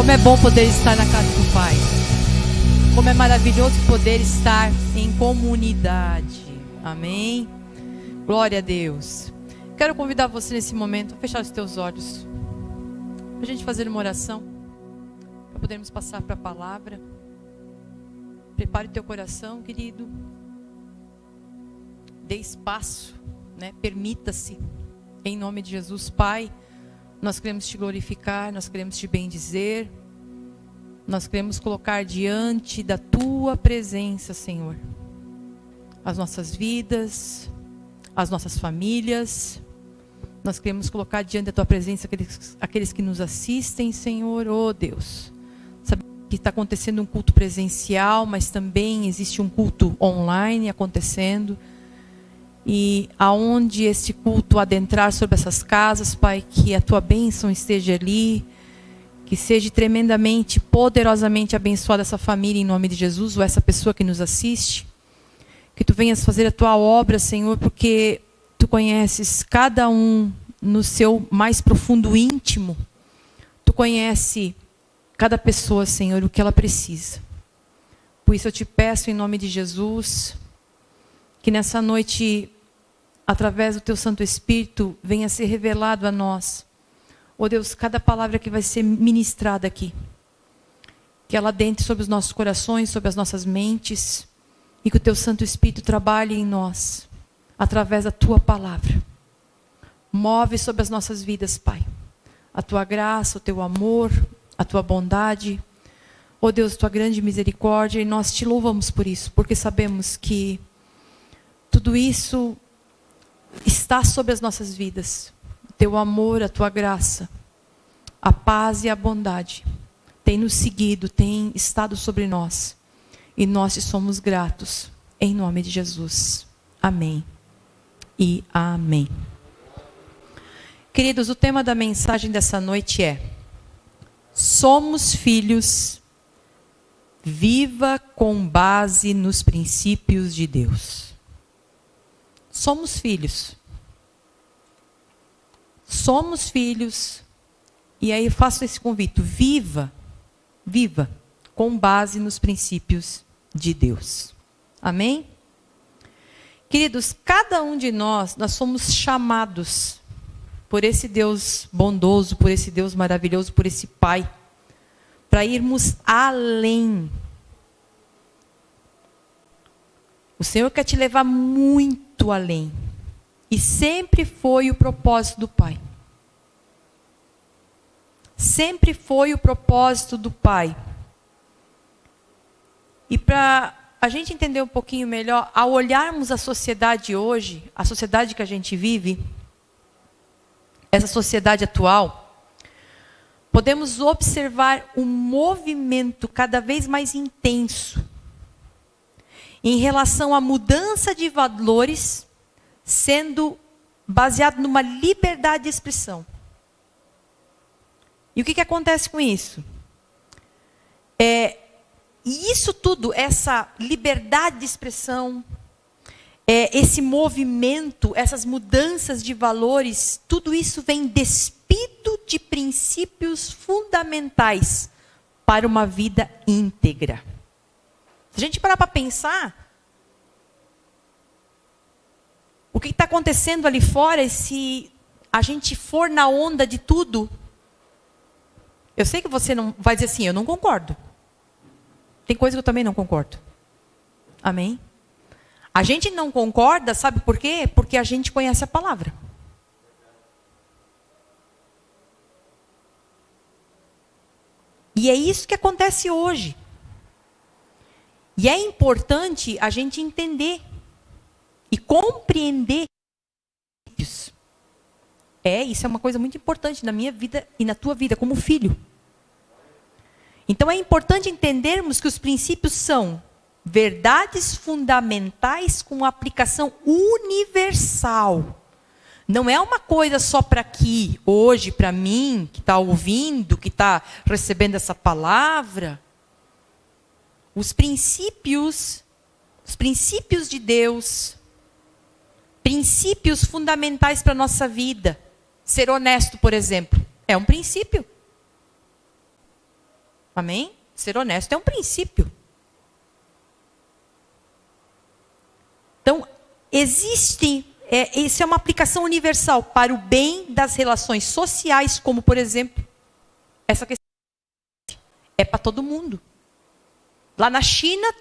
Como é bom poder estar na casa do Pai. Como é maravilhoso poder estar em comunidade. Amém? Glória a Deus. Quero convidar você nesse momento a fechar os teus olhos, para a gente fazer uma oração, para podermos passar para a palavra. Prepare o teu coração, querido. Dê espaço, né? Permita-se. Em nome de Jesus, Pai, nós queremos te glorificar, nós queremos te bendizer. Nós queremos colocar diante da tua presença, Senhor, as nossas vidas, as nossas famílias. Nós queremos colocar diante da tua presença aqueles que nos assistem, Senhor. Oh Deus, sabe que está acontecendo um culto presencial, mas também existe um culto online acontecendo. E aonde esse culto adentrar sobre essas casas, Pai, que a tua bênção esteja ali, que seja tremendamente, poderosamente abençoada essa família em nome de Jesus, ou essa pessoa que nos assiste. Que tu venhas fazer a tua obra, Senhor, porque tu conheces cada um no seu mais profundo íntimo. Tu conhece cada pessoa, Senhor, o que ela precisa. Por isso eu te peço em nome de Jesus, que nessa noite, através do teu Santo Espírito, venha ser revelado a nós. Oh Deus, cada palavra que vai ser ministrada aqui, que ela adentre sobre os nossos corações, sobre as nossas mentes, e que o teu Santo Espírito trabalhe em nós, através da tua palavra. Move sobre as nossas vidas, Pai, a tua graça, o teu amor, a tua bondade. Oh Deus, tua grande misericórdia, e nós te louvamos por isso, porque sabemos que tudo isso está sobre as nossas vidas. Teu amor, a tua graça, a paz e a bondade tem nos seguido, tem estado sobre nós. E nós te somos gratos, em nome de Jesus. Amém e amém. Queridos, o tema da mensagem dessa noite é: somos filhos, viva com base nos princípios de Deus. Somos filhos. Somos filhos, e aí eu faço esse convite: viva com base nos princípios de Deus. Amém? Queridos, cada um de nós somos chamados por esse Deus bondoso, por esse Deus maravilhoso, por esse Pai, para irmos além. O Senhor quer te levar muito além. E sempre foi o propósito do Pai. Sempre foi o propósito do Pai. E para a gente entender um pouquinho melhor, ao olharmos a sociedade hoje, a sociedade que a gente vive, essa sociedade atual, podemos observar um movimento cada vez mais intenso em relação à mudança de valores, sendo baseado numa liberdade de expressão. E o que acontece com isso? E isso tudo, essa liberdade de expressão, esse movimento, essas mudanças de valores, tudo isso vem despido de princípios fundamentais para uma vida íntegra. Se a gente parar para pensar, o que está acontecendo ali fora, se a gente for na onda de tudo, eu sei que você não vai dizer assim, eu não concordo. Tem coisa que eu também não concordo. Amém? A gente não concorda, sabe por quê? Porque a gente conhece a palavra. E é isso que acontece hoje. E é importante a gente entender e compreender isso. Isso é uma coisa muito importante na minha vida e na tua vida como filho. Então é importante entendermos que os princípios são verdades fundamentais com aplicação universal. Não é uma coisa só para aqui, hoje, para mim, que está ouvindo, que está recebendo essa palavra. Os princípios de Deus, princípios fundamentais para a nossa vida. Ser honesto, por exemplo, é um princípio. Amém? Ser honesto é um princípio. Então, isso é uma aplicação universal para o bem das relações sociais, como, por exemplo, essa questão é para todo mundo. Lá na China,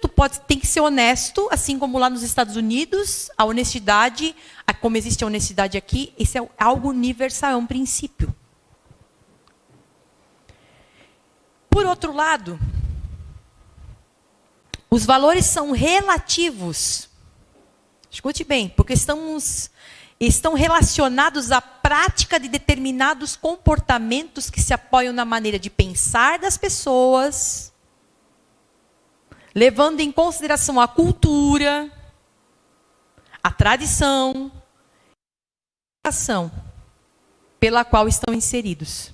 tem que ser honesto, assim como lá nos Estados Unidos, a honestidade, como existe a honestidade aqui, isso é algo universal, é um princípio. Por outro lado, os valores são relativos. Escute bem, porque estão relacionados à prática de determinados comportamentos que se apoiam na maneira de pensar das pessoas, levando em consideração a cultura, a tradição, a educação pela qual estão inseridos.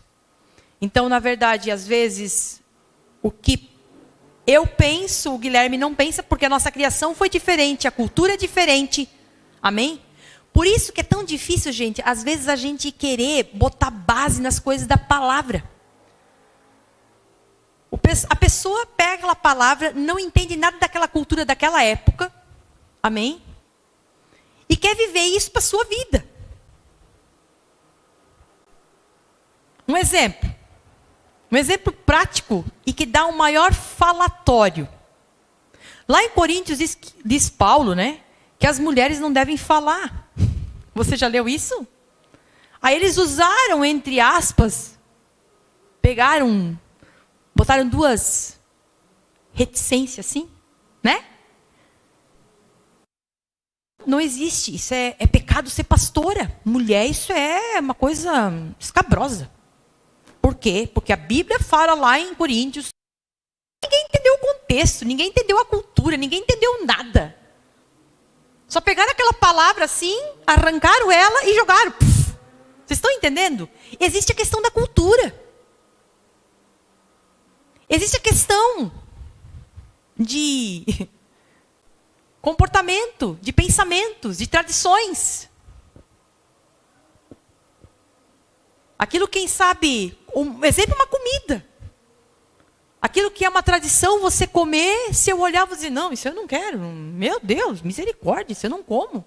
Então, na verdade, às vezes, o que eu penso, o Guilherme não pensa, porque a nossa criação foi diferente, a cultura é diferente. Amém? Por isso que é tão difícil, gente, às vezes a gente querer botar base nas coisas da palavra. A pessoa pega aquela palavra, não entende nada daquela cultura daquela época. Amém? E quer viver isso para a sua vida. Um exemplo prático e que dá um maior falatório. Lá em Coríntios diz Paulo, né, que as mulheres não devem falar. Você já leu isso? Aí eles usaram, entre aspas, botaram duas reticências assim, né? Não existe, isso é pecado ser pastora. Mulher, isso é uma coisa escabrosa. Por quê? Porque a Bíblia fala lá em Coríntios. Ninguém entendeu o contexto, ninguém entendeu a cultura, ninguém entendeu nada. Só pegaram aquela palavra assim, arrancaram ela e jogaram. Puf. Vocês estão entendendo? Existe a questão da cultura. Existe a questão de comportamento, de pensamentos, de tradições. Aquilo, quem sabe, um exemplo, uma comida. Aquilo que é uma tradição, você comer, se eu olhar, vou dizer, não, isso eu não quero. Meu Deus, misericórdia, isso eu não como.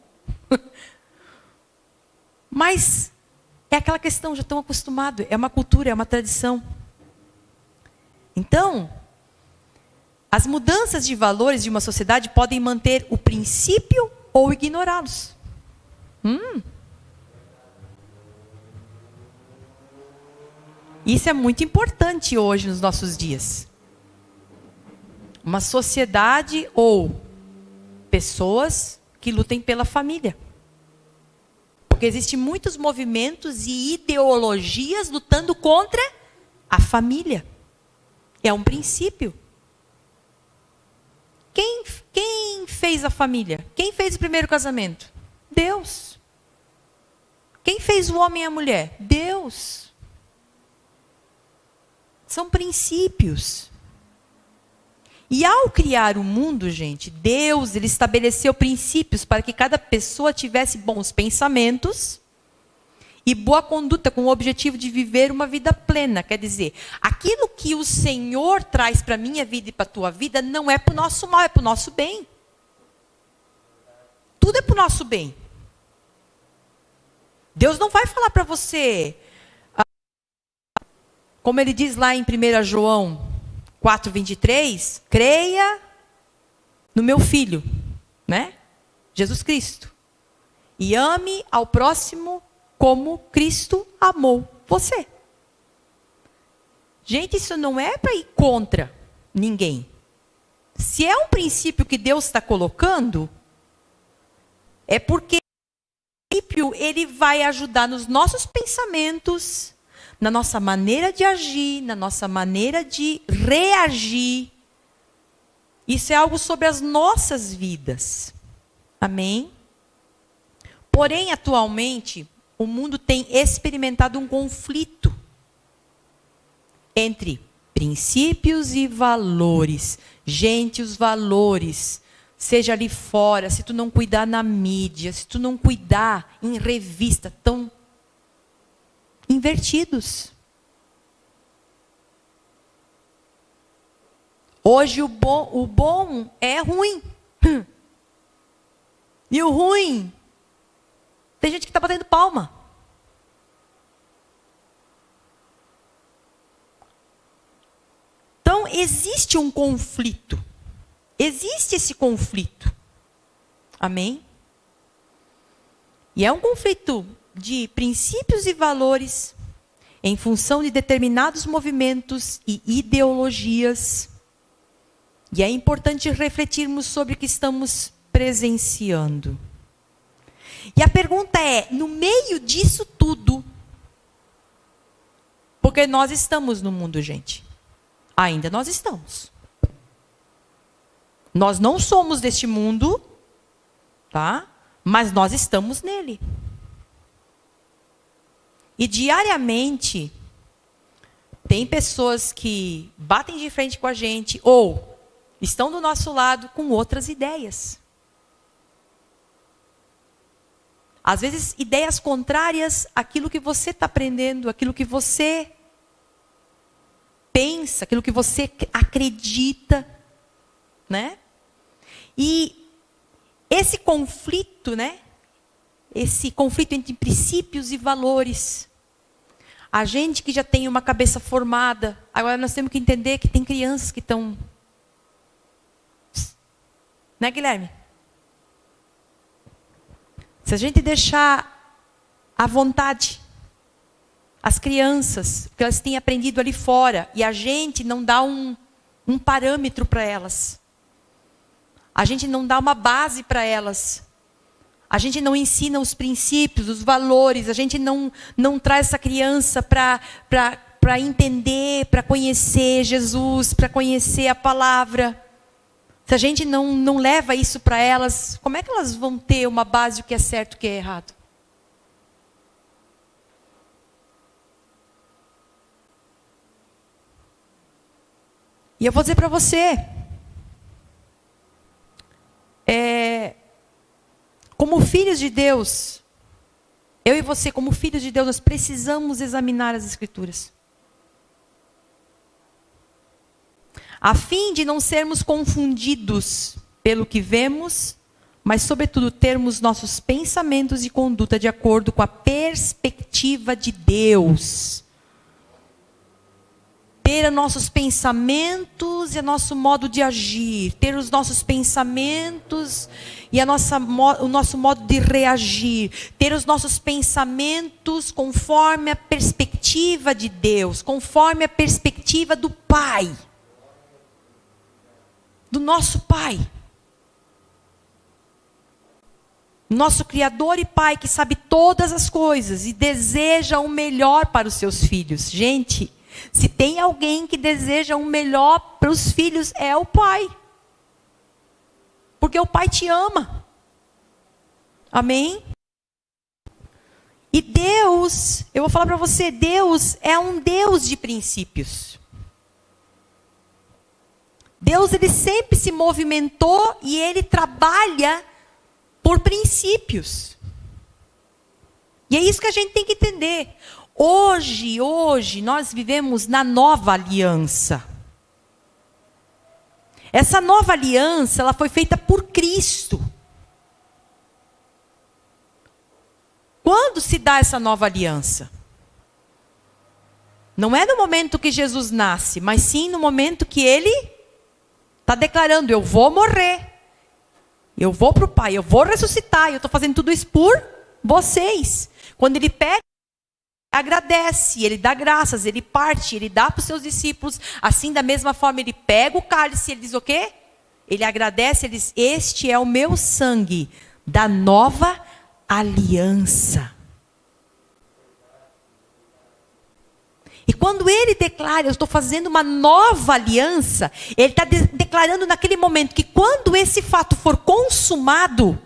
Mas é aquela questão, já estão acostumados. É uma cultura, é uma tradição. Então, as mudanças de valores de uma sociedade podem manter o princípio ou ignorá-los. Isso é muito importante hoje nos nossos dias. Uma sociedade ou pessoas que lutem pela família. Porque existem muitos movimentos e ideologias lutando contra a família. É um princípio. Quem fez a família? Quem fez o primeiro casamento? Deus. Quem fez o homem e a mulher? Deus. São princípios. E ao criar o mundo, gente, Deus, ele estabeleceu princípios para que cada pessoa tivesse bons pensamentos e boa conduta, com o objetivo de viver uma vida plena. Quer dizer, aquilo que o Senhor traz para a minha vida e para a tua vida não é para o nosso mal, é para o nosso bem. Tudo é para o nosso bem. Deus não vai falar para você, como ele diz lá em 1 João 4:23, creia no meu Filho, né? Jesus Cristo. E ame ao próximo como Cristo amou você. Gente, isso não é para ir contra ninguém. Se é um princípio que Deus está colocando, é porque o princípio ele vai ajudar nos nossos pensamentos, na nossa maneira de agir, na nossa maneira de reagir. Isso é algo sobre as nossas vidas. Amém? Porém, atualmente, o mundo tem experimentado um conflito entre princípios e valores. Gente, os valores, seja ali fora, se tu não cuidar na mídia, se tu não cuidar em revista, tão invertidos. Hoje o bom é ruim. E o ruim, tem gente que está batendo palma. Então, existe um conflito. Existe esse conflito. Amém? E é um conflito de princípios e valores em função de determinados movimentos e ideologias. E é importante refletirmos sobre o que estamos presenciando. E a pergunta é, no meio disso tudo, porque nós estamos no mundo, gente. Ainda nós estamos. Nós não somos deste mundo, tá? Mas nós estamos nele. E diariamente, tem pessoas que batem de frente com a gente, ou estão do nosso lado com outras ideias. Às vezes, ideias contrárias àquilo que você está aprendendo, àquilo que você pensa, aquilo que você acredita, né? E esse conflito, né? Esse conflito entre princípios e valores. A gente que já tem uma cabeça formada, agora nós temos que entender que tem crianças que estão... Né, Guilherme? Se a gente deixar à vontade as crianças, o que elas têm aprendido ali fora, e a gente não dá um parâmetro para elas, a gente não dá uma base para elas, a gente não ensina os princípios, os valores, a gente não traz essa criança para entender, para conhecer Jesus, para conhecer a palavra. Se a gente não leva isso para elas, como é que elas vão ter uma base do que é certo e o que é errado? E eu vou dizer para você, como filhos de Deus, eu e você como filhos de Deus, nós precisamos examinar as Escrituras. A fim de não sermos confundidos pelo que vemos, mas sobretudo termos nossos pensamentos e conduta de acordo com a perspectiva de Deus. Ter nossos pensamentos e o nosso modo de agir, ter os nossos pensamentos e o nosso modo de reagir, ter os nossos pensamentos conforme a perspectiva de Deus, conforme a perspectiva do Pai. Do nosso Pai. Nosso Criador e Pai que sabe todas as coisas e deseja o melhor para os seus filhos. Gente, se tem alguém que deseja o melhor para os filhos, é o Pai. Porque o Pai te ama. Amém? E Deus, eu vou falar para você, Deus é um Deus de princípios. Deus, ele sempre se movimentou e ele trabalha por princípios. E é isso que a gente tem que entender. Hoje nós vivemos na nova aliança. Essa nova aliança, ela foi feita por Cristo. Quando se dá essa nova aliança? Não é no momento que Jesus nasce, mas sim no momento que ele está declarando, eu vou morrer. Eu vou para o Pai, eu vou ressuscitar. Eu estou fazendo tudo isso por vocês. Quando ele pega, agradece, ele dá graças, ele parte, ele dá para os seus discípulos. Assim, da mesma forma, ele pega o cálice, ele diz o quê? Ele agradece, ele diz, este é o meu sangue da nova aliança. E quando ele declara, eu estou fazendo uma nova aliança, ele está declarando naquele momento que quando esse fato for consumado,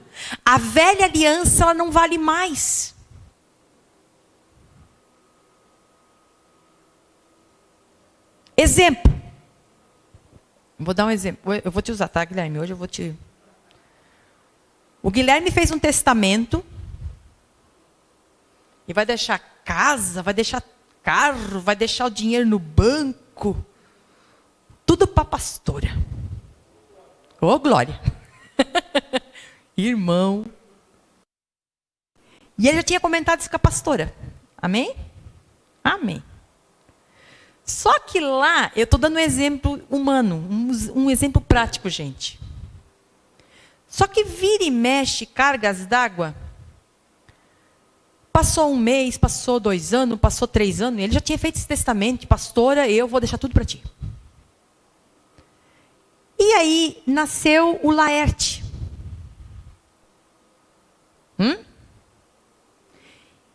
a velha aliança ela não vale mais. Exemplo. Vou dar um exemplo. Eu vou te usar, tá, Guilherme? Hoje eu vou te... O Guilherme fez um testamento e vai deixar casa, vai deixar carro, vai deixar o dinheiro no banco. Tudo para a pastora. Ô, glória. Irmão. E ele já tinha comentado isso com a pastora. Amém? Amém. Só que lá, eu estou dando um exemplo humano, um exemplo prático, gente. Só que vira e mexe cargas d'água. Passou 1 mês, passou 2 anos, passou 3 anos, ele já tinha feito esse testamento, pastora, eu vou deixar tudo para ti. E aí nasceu o Laerte.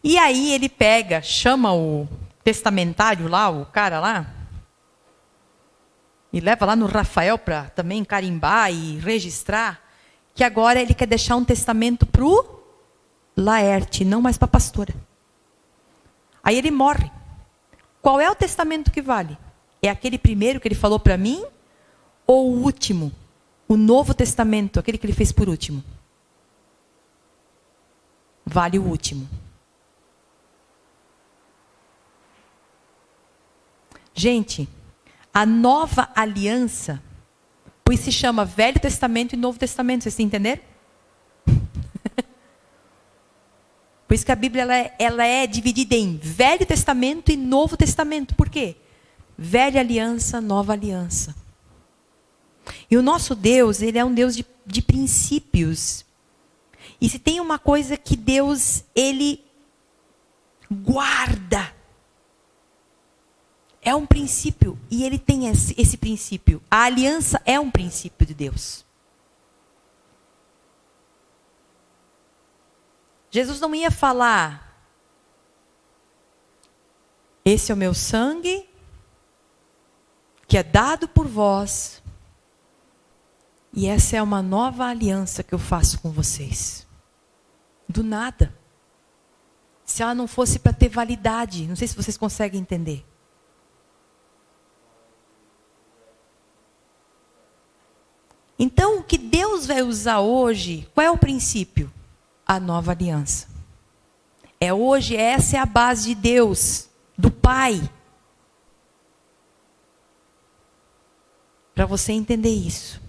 E aí ele pega, chama o testamentário lá, o cara lá, e leva lá no Rafael para também carimbar e registrar, que agora ele quer deixar um testamento para o Laerte, não mais para a pastora. Aí ele morre. Qual é o testamento que vale? É aquele primeiro que ele falou para mim? Ou o último? O Novo Testamento, aquele que ele fez por último? Vale o último. Gente, a nova aliança, pois se chama Velho Testamento e Novo Testamento, vocês entenderam? Por isso que a Bíblia ela é dividida em Velho Testamento e Novo Testamento. Por quê? Velha aliança, nova aliança. E o nosso Deus, ele é um Deus de princípios. E se tem uma coisa que Deus, ele guarda, é um princípio. E ele tem esse princípio. A aliança é um princípio de Deus. Jesus não ia falar, esse é o meu sangue, que é dado por vós, e essa é uma nova aliança que eu faço com vocês. Do nada. Se ela não fosse para ter validade, não sei se vocês conseguem entender. Então, o que Deus vai usar hoje, qual é o princípio? A nova aliança. Hoje, essa é a base de Deus, do Pai. Para você entender isso.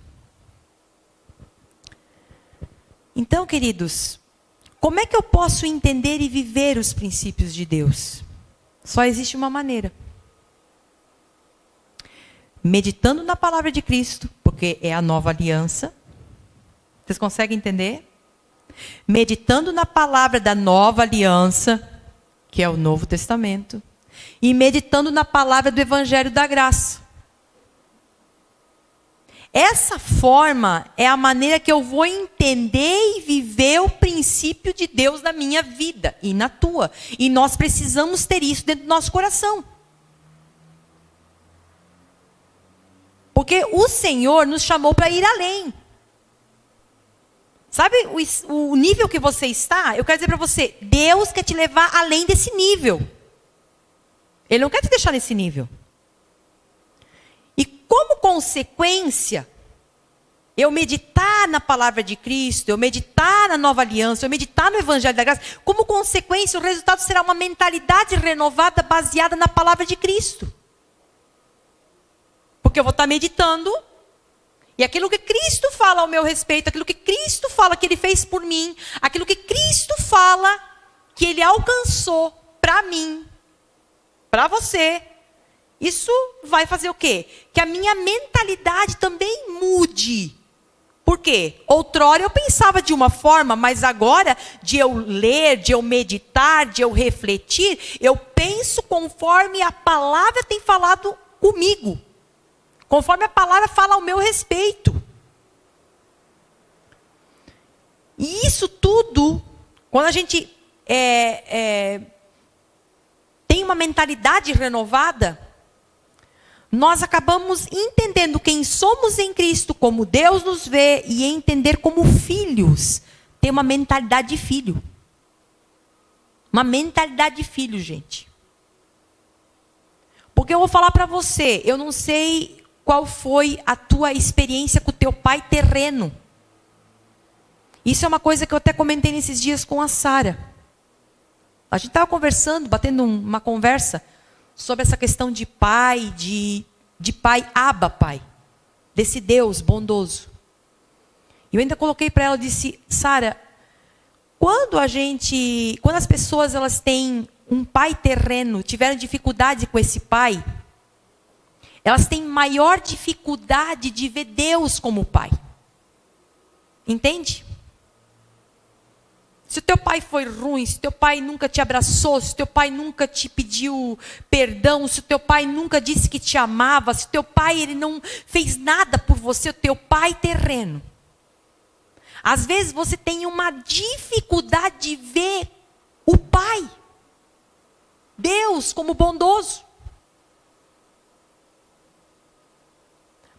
Então, queridos, como é que eu posso entender e viver os princípios de Deus? Só existe uma maneira. Meditando na palavra de Cristo, porque é a nova aliança. Vocês conseguem entender? Meditando na palavra da nova aliança, que é o Novo Testamento, e meditando na palavra do Evangelho da Graça. Essa forma é a maneira que eu vou entender e viver o princípio de Deus na minha vida e na tua. E nós precisamos ter isso dentro do nosso coração. Porque o Senhor nos chamou para ir além. Sabe o nível que você está? Eu quero dizer para você, Deus quer te levar além desse nível. Ele não quer te deixar nesse nível. E como consequência, eu meditar na palavra de Cristo, eu meditar na nova aliança, eu meditar no Evangelho da Graça, como consequência, o resultado será uma mentalidade renovada baseada na palavra de Cristo. Porque eu vou estar meditando, e aquilo que Cristo fala ao meu respeito, aquilo que Cristo fala que Ele fez por mim, aquilo que Cristo fala que Ele alcançou para mim, para você, isso vai fazer o quê? Que a minha mentalidade também mude. Por quê? Outrora eu pensava de uma forma, mas agora, de eu ler, de eu meditar, de eu refletir, eu penso conforme a palavra tem falado comigo. Conforme a palavra fala ao meu respeito. E isso tudo, quando a gente tem uma mentalidade renovada, nós acabamos entendendo quem somos em Cristo, como Deus nos vê, e entender como filhos. Ter uma mentalidade de filho. Uma mentalidade de filho, gente. Porque eu vou falar para você, eu não sei qual foi a tua experiência com o teu pai terreno. Isso é uma coisa que eu até comentei nesses dias com a Sara. A gente estava conversando, batendo uma conversa sobre essa questão de pai, de de pai, Abba, pai. Desse Deus bondoso. E eu ainda coloquei para ela, disse, Sara, quando as pessoas elas têm um pai terreno, tiveram dificuldade com esse pai, elas têm maior dificuldade de ver Deus como pai. Entende? Se o teu pai foi ruim, se o teu pai nunca te abraçou, se o teu pai nunca te pediu perdão, se o teu pai nunca disse que te amava, se o teu pai ele não fez nada por você, o teu pai terreno. Às vezes você tem uma dificuldade de ver o pai, Deus como bondoso.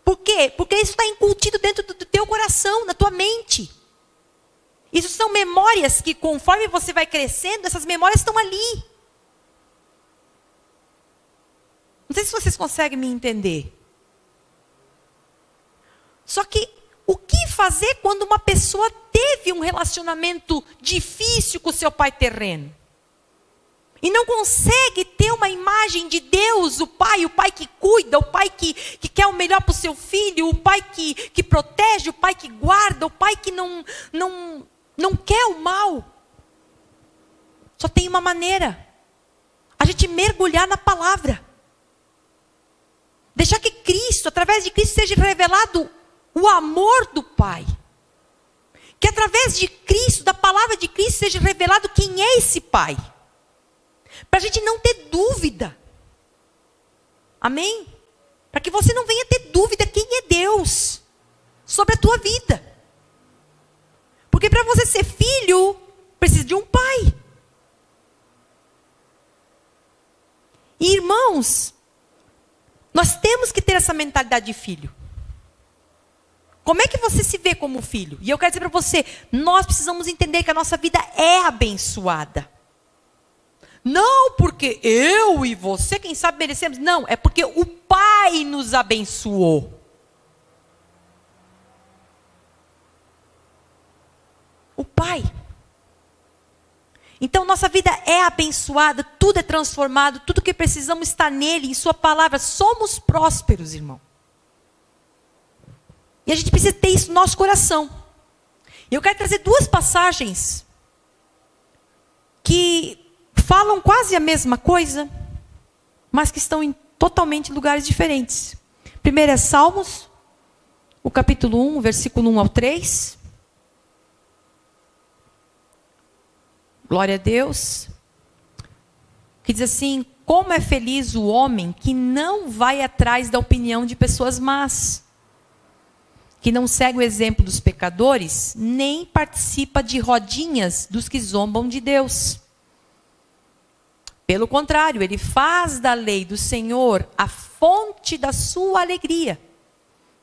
Por quê? Porque isso está incutido dentro do teu coração, na tua mente. Isso são memórias que conforme você vai crescendo, essas memórias estão ali. Não sei se vocês conseguem me entender. Só que, o que fazer quando uma pessoa teve um relacionamento difícil com o seu pai terreno? E não consegue ter uma imagem de Deus, o pai que cuida, o pai que quer o melhor para o seu filho, o pai que protege, o pai que guarda, o pai que não quer o mal. Só tem uma maneira. A gente mergulhar na palavra. Deixar que Cristo, através de Cristo, seja revelado o amor do Pai. Que através de Cristo, da palavra de Cristo, seja revelado quem é esse Pai. Para a gente não ter dúvida. Amém? Para que você não venha ter dúvida quem é Deus sobre a tua vida. Porque para você ser filho, precisa de um pai. E irmãos, nós temos que ter essa mentalidade de filho. Como é que você se vê como filho? E eu quero dizer para você, nós precisamos entender que a nossa vida é abençoada. Não porque eu e você, quem sabe, merecemos. Não, é porque o Pai nos abençoou. O Pai. Então nossa vida é abençoada, tudo é transformado, tudo que precisamos está nele, em sua palavra. Somos prósperos, irmão. E a gente precisa ter isso no nosso coração. E eu quero trazer duas passagens que falam quase a mesma coisa, mas que estão em totalmente lugares diferentes. Primeiro é Salmos, o capítulo 1, versículo 1 ao 3. Glória a Deus. Que diz assim: como é feliz o homem que não vai atrás da opinião de pessoas más, que não segue o exemplo dos pecadores, nem participa de rodinhas dos que zombam de Deus. Pelo contrário, ele faz da lei do Senhor a fonte da sua alegria.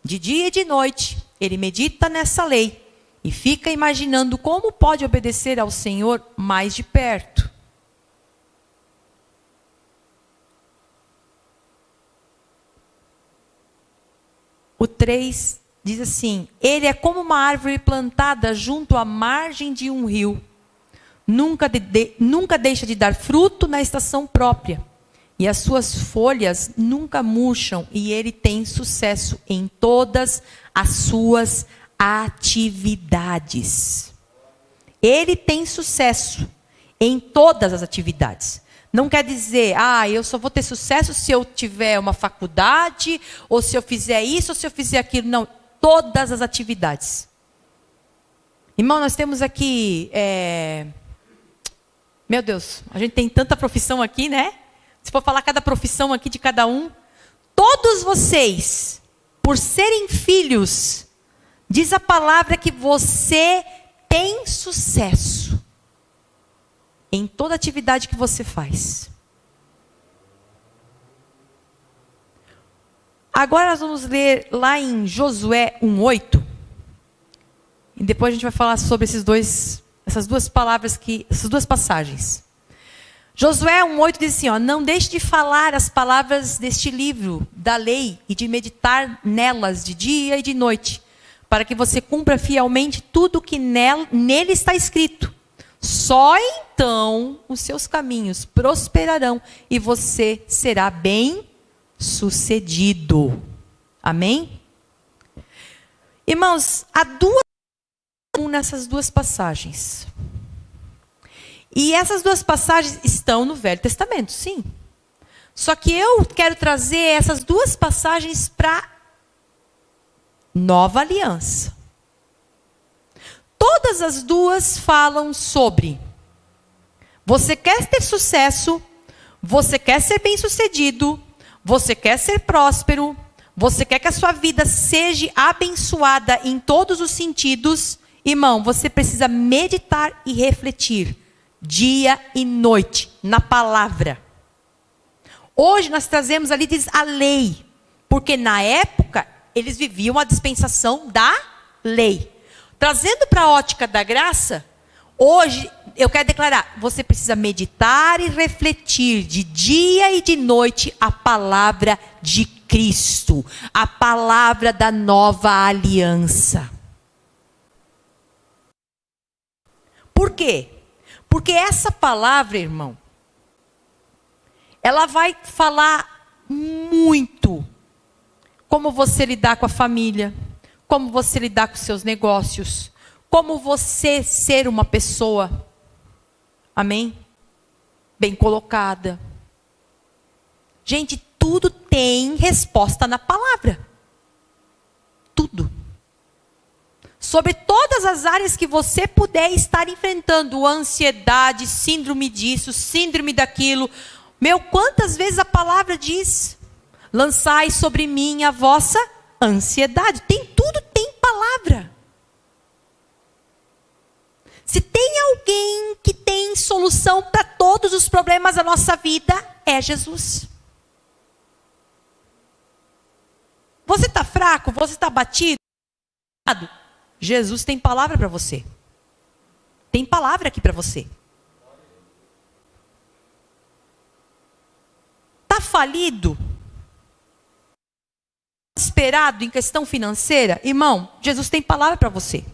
De dia e de noite, ele medita nessa lei e fica imaginando como pode obedecer ao Senhor mais de perto. O 3 diz assim: ele é como uma árvore plantada junto à margem de um rio. Nunca deixa de dar fruto na estação própria. E as suas folhas nunca murcham. E ele tem sucesso em todas as suas atividades. Ele tem sucesso em todas as atividades. Não quer dizer, eu só vou ter sucesso se eu tiver uma faculdade, ou se eu fizer isso, ou se eu fizer aquilo. Não, todas as atividades. Irmão, nós temos aqui... Meu Deus, a gente tem tanta profissão aqui, né? Se for falar cada profissão aqui de cada um. Todos vocês, por serem filhos, diz a palavra que você tem sucesso em toda atividade que você faz. Agora nós vamos ler lá em Josué 1:8. E depois a gente vai falar sobre essas duas passagens. Josué 1:8 diz assim: não deixe de falar as palavras deste livro da lei e de meditar nelas de dia e de noite, para que você cumpra fielmente tudo que nele está escrito. Só então os seus caminhos prosperarão e você será bem sucedido. Amém? Irmãos, há duas nessas duas passagens. E essas duas passagens estão no Velho Testamento, sim. Só que eu quero trazer essas duas passagens para Nova Aliança. Todas as duas falam sobre: você quer ter sucesso, você quer ser bem-sucedido, você quer ser próspero, você quer que a sua vida seja abençoada em todos os sentidos. Irmão, você precisa meditar e refletir dia e noite na palavra. Hoje nós trazemos ali, diz, a lei, porque na época eles viviam a dispensação da lei. Trazendo para a ótica da graça, hoje eu quero declarar: você precisa meditar e refletir de dia e de noite a palavra de Cristo, a palavra da nova aliança. Por quê? Porque essa palavra, irmão, ela vai falar muito como você lidar com a família, como você lidar com seus negócios, como você ser uma pessoa, amém? Bem colocada. Gente, tudo tem resposta na palavra. Tudo. Sobre todas as áreas que você puder estar enfrentando, ansiedade, síndrome disso, síndrome daquilo. Meu, quantas vezes a palavra diz: lançai sobre mim a vossa ansiedade. Tem tudo, tem palavra. Se tem alguém que tem solução para todos os problemas da nossa vida, é Jesus. Você está fraco? Você está batido? Jesus tem palavra para você. Tem palavra aqui para você. Está falido? Desesperado em questão financeira? Irmão, Jesus tem palavra para você.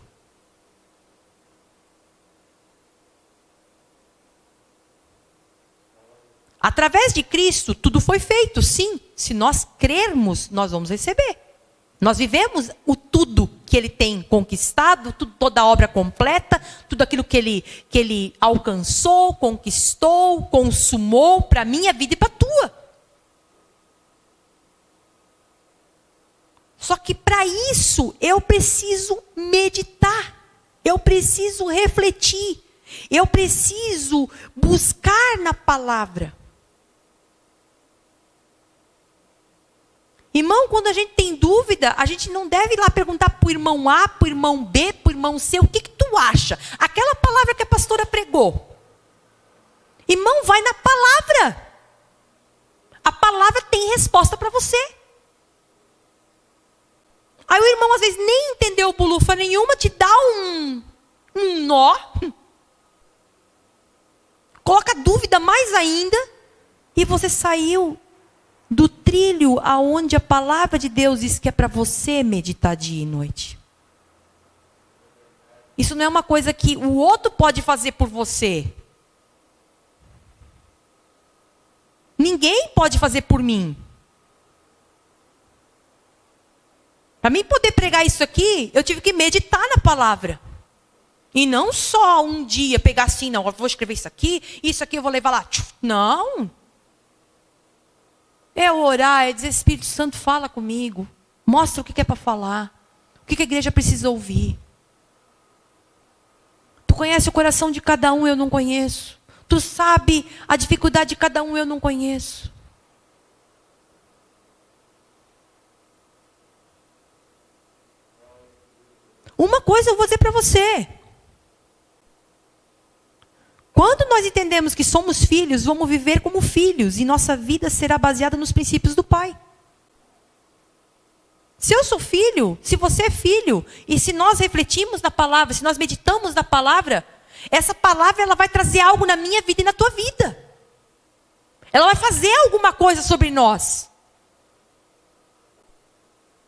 Através de Cristo, tudo foi feito, sim. Se nós crermos, nós vamos receber. Nós vivemos o tudo que Ele tem conquistado, toda a obra completa, tudo aquilo que ele alcançou, conquistou, consumou para a minha vida e para a tua. Só que para isso eu preciso meditar, eu preciso refletir, eu preciso buscar na palavra. Irmão, quando a gente tem dúvida, a gente não deve ir lá perguntar para o irmão A, para o irmão B, para o irmão C, o que tu acha? Aquela palavra que a pastora pregou. Irmão, vai na palavra. A palavra tem resposta para você. Aí o irmão às vezes nem entendeu bulufa nenhuma, te dá um nó. Coloca dúvida mais ainda. E você saiu do trilho aonde a palavra de Deus diz que é para você meditar dia e noite. Isso não é uma coisa que o outro pode fazer por você. Ninguém pode fazer por mim. Para mim poder pregar isso aqui, eu tive que meditar na palavra. E não só um dia pegar assim, não, eu vou escrever isso aqui eu vou levar lá. Não. É orar, é dizer: Espírito Santo, fala comigo. Mostra o que é para falar. O que a igreja precisa ouvir. Tu conhece o coração de cada um, eu não conheço. Tu sabe a dificuldade de cada um, eu não conheço. Uma coisa eu vou dizer para você. Quando nós entendemos que somos filhos, vamos viver como filhos. E nossa vida será baseada nos princípios do Pai. Se eu sou filho, se você é filho, e se nós refletimos na palavra, se nós meditamos na palavra, essa palavra ela vai trazer algo na minha vida e na tua vida. Ela vai fazer alguma coisa sobre nós.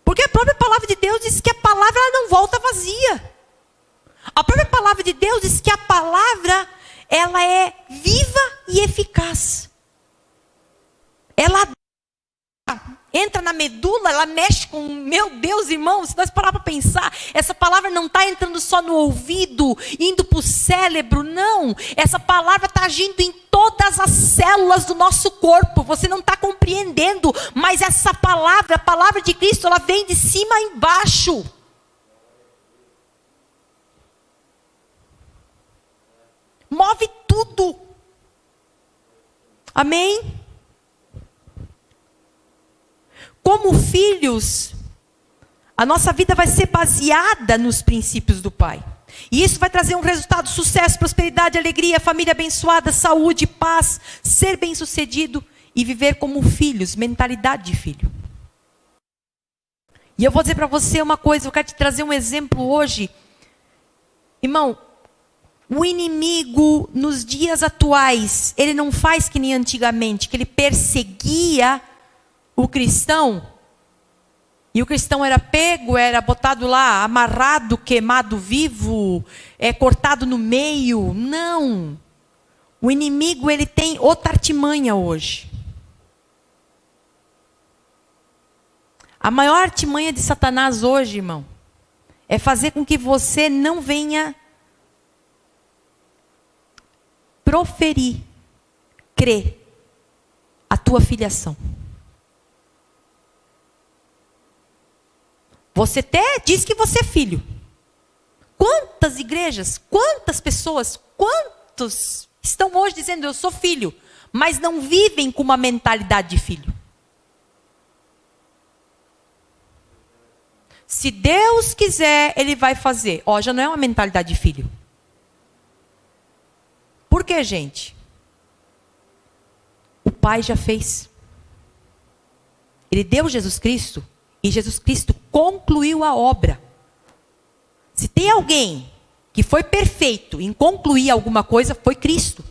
Porque a própria palavra de Deus diz que a palavra ela não volta vazia. A própria palavra de Deus diz que a palavra ela é viva e eficaz. Ela entra na medula, ela mexe com... Meu Deus, irmão, se nós parar para pensar, essa palavra não está entrando só no ouvido, indo para o cérebro, não. Essa palavra está agindo em todas as células do nosso corpo. Você não está compreendendo, mas essa palavra, a palavra de Cristo, ela vem de cima a embaixo. Move tudo. Amém? Como filhos, a nossa vida vai ser baseada nos princípios do Pai. E isso vai trazer um resultado: sucesso, prosperidade, alegria, família abençoada, saúde, paz, ser bem-sucedido e viver como filhos, mentalidade de filho. E eu vou dizer para você uma coisa, eu quero te trazer um exemplo hoje. Irmão, o inimigo nos dias atuais, ele não faz que nem antigamente, que ele perseguia o cristão, e o cristão era pego, era botado lá, amarrado, queimado vivo, cortado no meio. Não. O inimigo, ele tem outra artimanha hoje. A maior artimanha de Satanás hoje, irmão, é fazer com que você não venha proferir, crer a tua filiação. Você até diz que você é filho. Quantas igrejas, quantas pessoas, quantos estão hoje dizendo eu sou filho, mas não vivem com uma mentalidade de filho? Se Deus quiser, Ele vai fazer. Já não é uma mentalidade de filho. Por quê, gente? O Pai já fez. Ele deu Jesus Cristo. E Jesus Cristo concluiu a obra. Se tem alguém que foi perfeito em concluir alguma coisa, foi Cristo.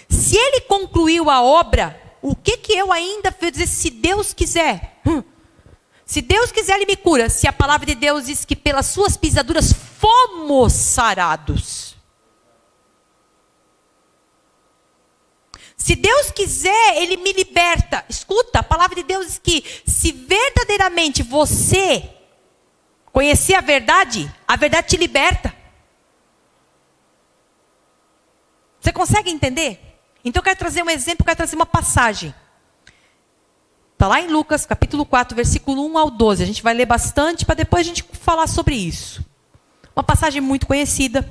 Se Ele concluiu a obra, o que eu ainda vou dizer se Deus quiser? Se Deus quiser, Ele me cura. Se a palavra de Deus diz que pelas suas pisaduras fomos sarados. Se Deus quiser, Ele me liberta. Escuta, a palavra de Deus diz que se verdadeiramente você conhecer a verdade te liberta. Você consegue entender? Então eu quero trazer um exemplo, eu quero trazer uma passagem. Está lá em Lucas, capítulo 4, versículo 1 ao 12. A gente vai ler bastante para depois a gente falar sobre isso. Uma passagem muito conhecida.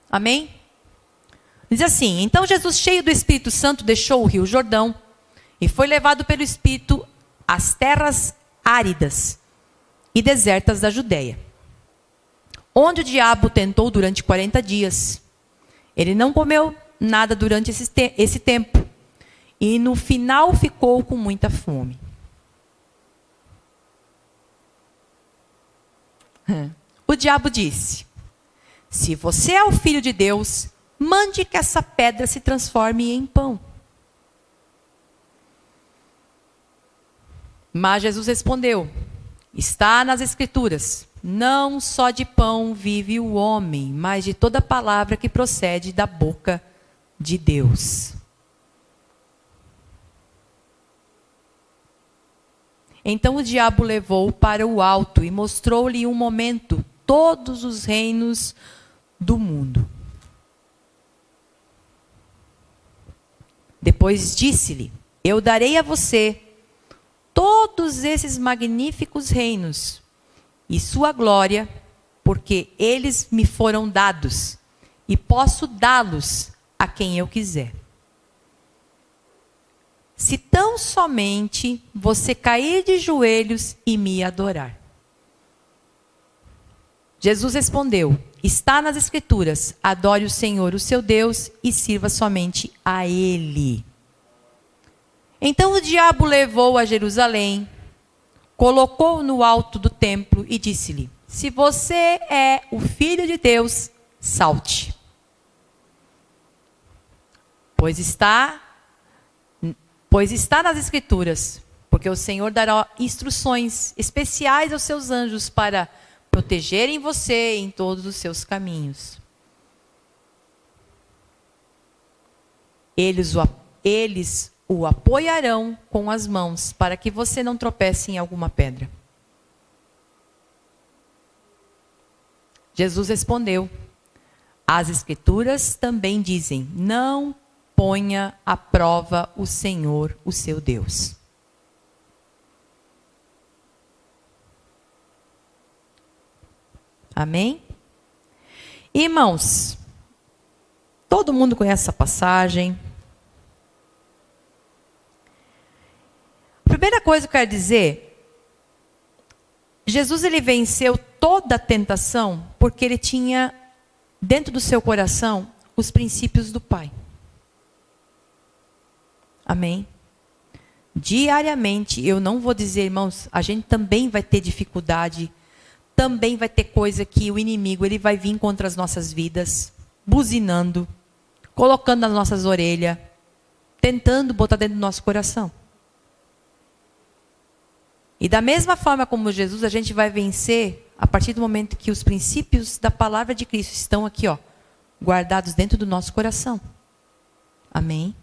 Amém? Diz assim: então Jesus, cheio do Espírito Santo, deixou o rio Jordão e foi levado pelo Espírito às terras áridas e desertas da Judéia, onde o diabo tentou durante 40 dias. Ele não comeu nada durante esse tempo e no final ficou com muita fome. O diabo disse: se você é o Filho de Deus, mande que essa pedra se transforme em pão. Mas Jesus respondeu: está nas Escrituras, não só de pão vive o homem, mas de toda palavra que procede da boca de Deus. Então o diabo levou-o para o alto e mostrou-lhe um momento todos os reinos do mundo. Depois disse-lhe: eu darei a você todos esses magníficos reinos e sua glória, porque eles me foram dados e posso dá-los a quem eu quiser. Se tão somente você cair de joelhos e me adorar. Jesus respondeu: está nas Escrituras, adore o Senhor, o seu Deus, e sirva somente a Ele. Então o diabo levou-o a Jerusalém, colocou-o no alto do templo e disse-lhe: se você é o Filho de Deus, salte. Pois está nas Escrituras, porque o Senhor dará instruções especiais aos seus anjos para protegerem você em todos os seus caminhos. Eles o eles o apoiarão com as mãos, para que você não tropece em alguma pedra. Jesus respondeu: as Escrituras também dizem, não ponha à prova o Senhor, o seu Deus. Amém? Irmãos, todo mundo conhece essa passagem. A primeira coisa que eu quero dizer, Jesus ele venceu toda a tentação porque ele tinha dentro do seu coração os princípios do Pai. Amém? Diariamente, eu não vou dizer, irmãos, a gente também vai ter dificuldade, também vai ter coisa que o inimigo ele vai vir contra as nossas vidas, buzinando, colocando nas nossas orelhas, tentando botar dentro do nosso coração. E da mesma forma como Jesus, a gente vai vencer a partir do momento que os princípios da palavra de Cristo estão aqui, ó, guardados dentro do nosso coração. Amém?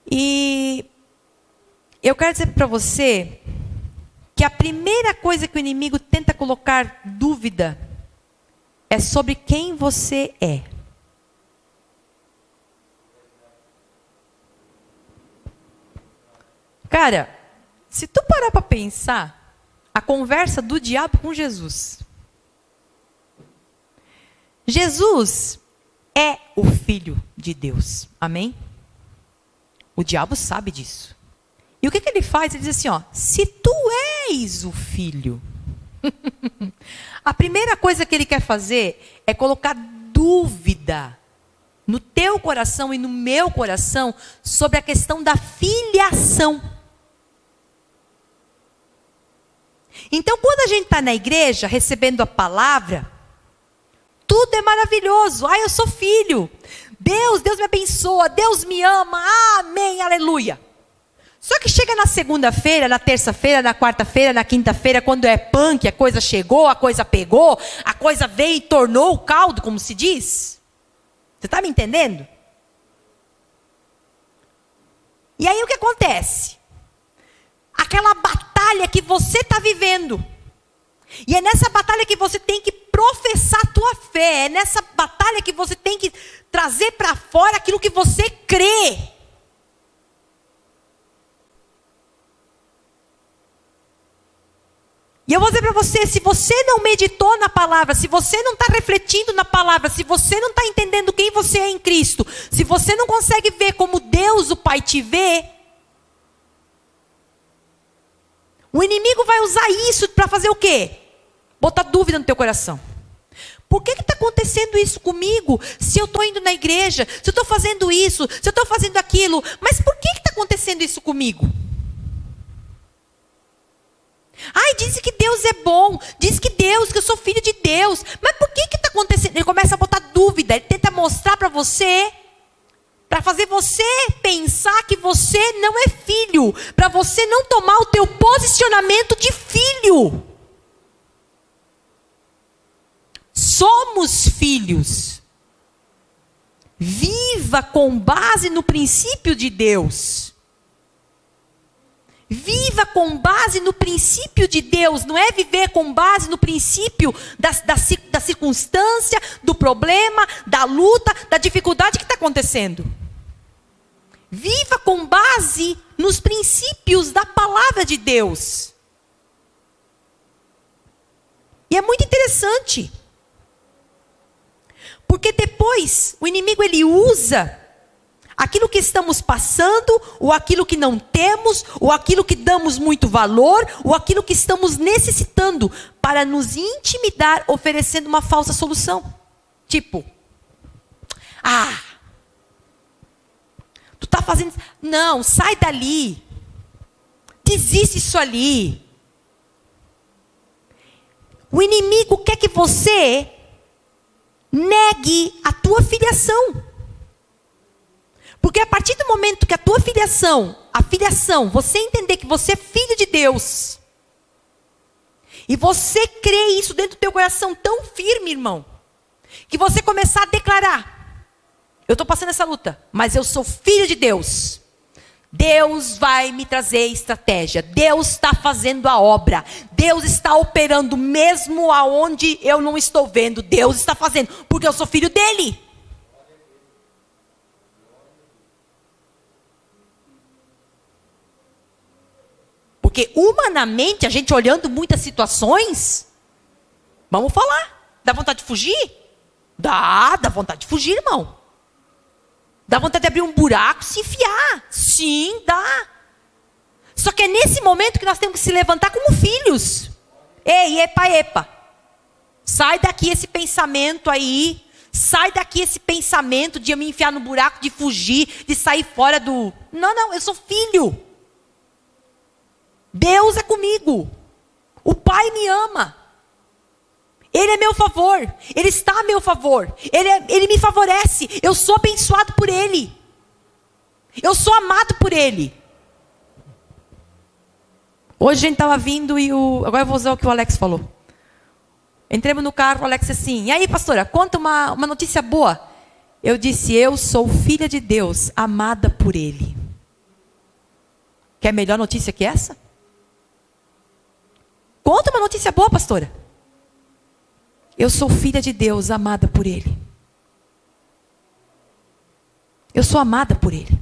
E eu quero dizer para você que a primeira coisa que o inimigo tenta colocar dúvida é sobre quem você é. Cara, se tu parar para pensar, a conversa do diabo com Jesus. Jesus é o Filho de Deus. Amém? O diabo sabe disso. E o que ele faz? Ele diz assim, ó, se tu és o Filho. A primeira coisa que ele quer fazer é colocar dúvida no teu coração e no meu coração sobre a questão da filiação. Então, quando a gente está na igreja, recebendo a palavra, tudo é maravilhoso. Ah, eu sou filho. Deus me abençoa. Deus me ama. Amém, aleluia. Só que chega na segunda-feira, na terça-feira, na quarta-feira, na quinta-feira, quando é punk, a coisa chegou, a coisa pegou, a coisa veio e tornou o caldo, como se diz. Você está me entendendo? E aí o que acontece? Aquela batalha que você está vivendo. E é nessa batalha que você tem que professar a tua fé. É nessa batalha que você tem que trazer para fora aquilo que você crê. E eu vou dizer para você, se você não meditou na palavra, se você não está refletindo na palavra, se você não está entendendo quem você é em Cristo, se você não consegue ver como Deus, o Pai, te vê, o inimigo vai usar isso para fazer o quê? Botar dúvida no teu coração. Por que está acontecendo isso comigo? Se eu estou indo na igreja, se eu estou fazendo isso, se eu estou fazendo aquilo, mas por que está acontecendo isso comigo? Ai, diz que Deus é bom, diz que eu sou filho de Deus, mas por que está acontecendo? Ele começa a botar dúvida, ele tenta mostrar para você, para fazer você pensar que você não é filho, para você não tomar o teu posicionamento de filho. Somos filhos. Viva com base no princípio de Deus. Viva com base no princípio de Deus. Não é viver com base no princípio da circunstância, do problema, da luta, da dificuldade que está acontecendo. Viva com base nos princípios da palavra de Deus. E é muito interessante. Porque depois o inimigo ele usa aquilo que estamos passando, ou aquilo que não temos, ou aquilo que damos muito valor, ou aquilo que estamos necessitando para nos intimidar, oferecendo uma falsa solução. Tipo, tu está fazendo... Não, sai dali. Desiste isso ali. O inimigo quer que você negue a tua filiação. Porque a partir do momento que a tua filiação, você entender que você é filho de Deus, e você crê isso dentro do teu coração tão firme, irmão, que você começar a declarar, Eu estou passando essa luta, mas eu sou filho de Deus. Deus vai me trazer estratégia. Deus está fazendo a obra. Deus está operando mesmo aonde eu não estou vendo. Deus está fazendo, porque eu sou filho dele. Porque humanamente, a gente olhando muitas situações, vamos falar, dá vontade de fugir? Dá vontade de fugir, irmão. Dá vontade de abrir um buraco, se enfiar. Sim, dá. Só que é nesse momento que nós temos que se levantar como filhos. Ei, epa. Sai daqui esse pensamento aí. Sai daqui esse pensamento de eu me enfiar no buraco, de fugir, de sair fora do... Não, eu sou filho. Deus é comigo. O Pai me ama. Ele é meu favor. Ele está a meu favor. Ele me favorece. Eu sou abençoado por Ele. Eu sou amado por Ele. Hoje a gente estava vindo e agora eu vou usar o que o Alex falou. Entramos no carro, o Alex disse assim, e aí pastora, conta uma notícia boa. Eu disse, eu sou filha de Deus, amada por Ele. Quer melhor notícia que essa? Conta uma notícia boa, pastora. Eu sou filha de Deus, amada por Ele. Eu sou amada por Ele.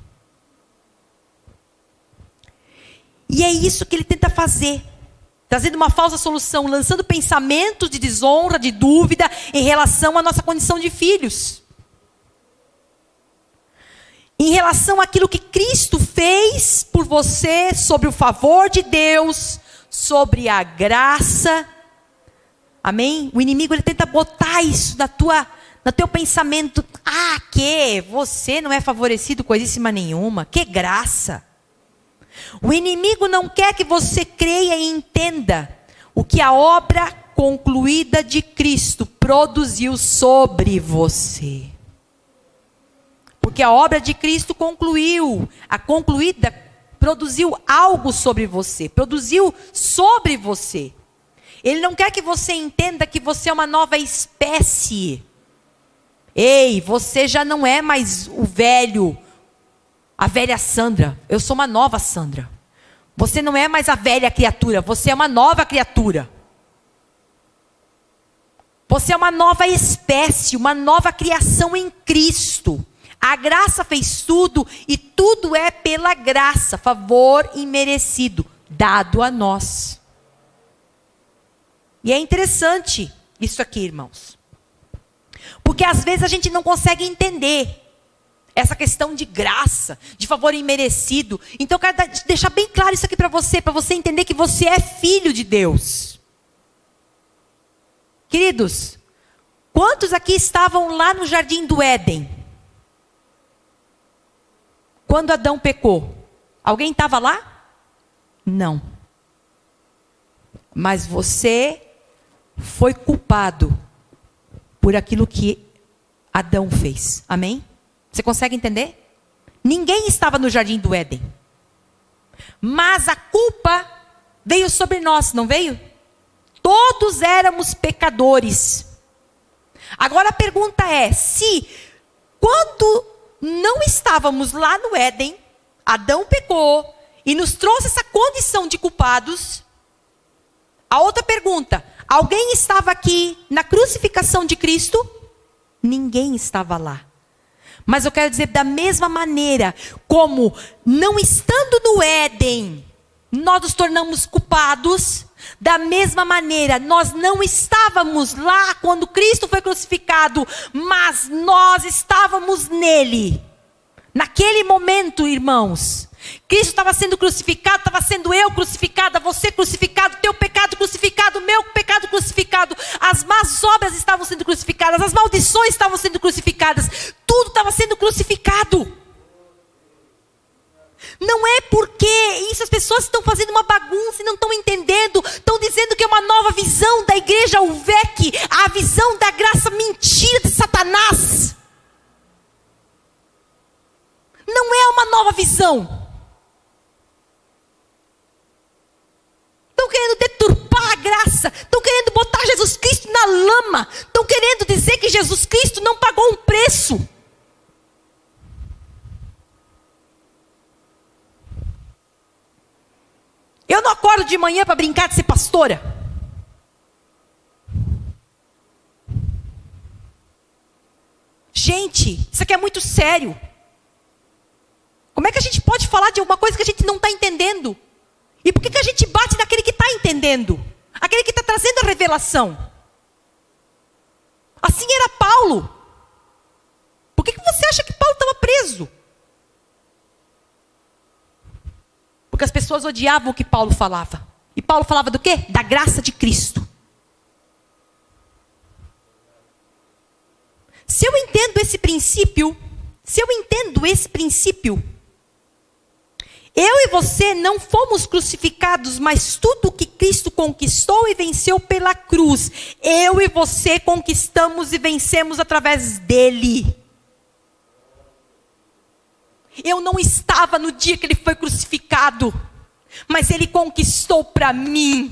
E é isso que Ele tenta fazer. Trazendo uma falsa solução, lançando pensamentos de desonra, de dúvida, em relação à nossa condição de filhos. Em relação àquilo que Cristo fez por você, sobre o favor de Deus, sobre a graça. Amém? O inimigo ele tenta botar isso no teu pensamento. Que você não é favorecido coisíssima nenhuma. Que graça. O inimigo não quer que você creia e entenda o que a obra concluída de Cristo produziu sobre você. Porque a obra de Cristo concluiu. A concluída produziu algo sobre você. Produziu sobre você. Ele não quer que você entenda que você é uma nova espécie. Ei, você já não é mais a velha Sandra. Eu sou uma nova Sandra. Você não é mais a velha criatura, você é uma nova criatura. Você é uma nova espécie, uma nova criação em Cristo. A graça fez tudo e tudo é pela graça, favor imerecido, dado a nós. E é interessante isso aqui, irmãos. Porque às vezes a gente não consegue entender essa questão de graça, de favor imerecido. Então eu quero deixar bem claro isso aqui para você entender que você é filho de Deus. Queridos, quantos aqui estavam lá no jardim do Éden? Quando Adão pecou? Alguém estava lá? Não. Mas você foi culpado por aquilo que Adão fez. Amém? Você consegue entender? Ninguém estava no jardim do Éden. Mas a culpa veio sobre nós, não veio? Todos éramos pecadores. Agora a pergunta é, se quando não estávamos lá no Éden, Adão pecou e nos trouxe essa condição de culpados. A outra pergunta, alguém estava aqui na crucificação de Cristo? Ninguém estava lá. Mas eu quero dizer, da mesma maneira, como não estando no Éden, nós nos tornamos culpados, da mesma maneira, nós não estávamos lá quando Cristo foi crucificado, mas nós estávamos nele. Naquele momento, irmãos, Cristo estava sendo crucificado, estava sendo eu crucificada, você crucificado, teu pecado crucificado, meu pecado crucificado, as más obras estavam sendo crucificadas, as maldições estavam sendo crucificadas, tudo estava sendo crucificado. Não é porque isso as pessoas estão fazendo uma bagunça e não estão entendendo, estão dizendo que é uma nova visão da igreja UVEC, a visão da graça mentira de Satanás. Não é uma nova visão. Estão querendo deturpar a graça, estão querendo botar Jesus Cristo na lama, estão querendo dizer que Jesus Cristo não pagou um preço. eu não acordo de manhã para brincar de ser pastora. Gente, isso aqui é muito sério. Como é que a gente pode falar de alguma coisa que a gente não está entendendo? E por que a gente bate naquele que está entendendo? Aquele que está trazendo a revelação. Assim era Paulo. Por que você acha que Paulo estava preso? Porque as pessoas odiavam o que Paulo falava. E Paulo falava do quê? Da graça de Cristo. Se eu entendo esse princípio, eu e você não fomos crucificados, mas tudo que Cristo conquistou e venceu pela cruz, eu e você conquistamos e vencemos através dele. Eu não estava no dia que ele foi crucificado, mas ele conquistou para mim.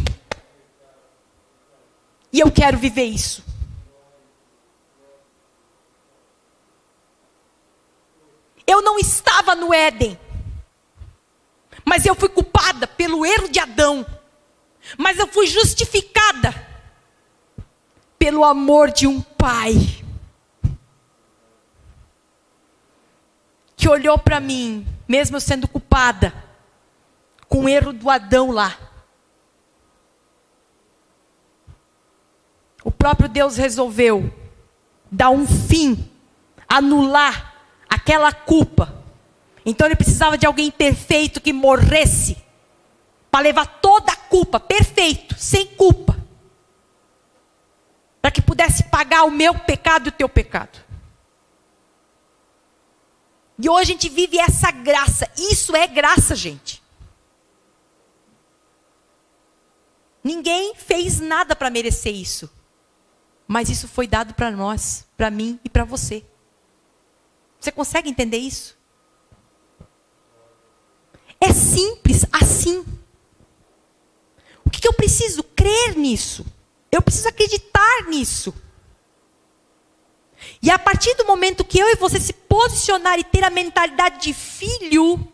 E eu quero viver isso. Eu não estava no Éden, mas eu fui culpada pelo erro de Adão. Mas eu fui justificada pelo amor de um pai que olhou para mim, mesmo eu sendo culpada, com o erro do Adão lá. O próprio Deus resolveu dar um fim, anular aquela culpa. Então ele precisava de alguém perfeito que morresse para levar toda a culpa, perfeito, sem culpa, para que pudesse pagar o meu pecado e o teu pecado. E hoje a gente vive essa graça. Isso é graça, gente. Ninguém fez nada para merecer isso, mas isso foi dado para nós, para mim e para você. Você consegue entender isso? É simples assim. O que eu preciso? Crer nisso. Eu preciso acreditar nisso. E a partir do momento que eu e você se posicionar e ter a mentalidade de filho,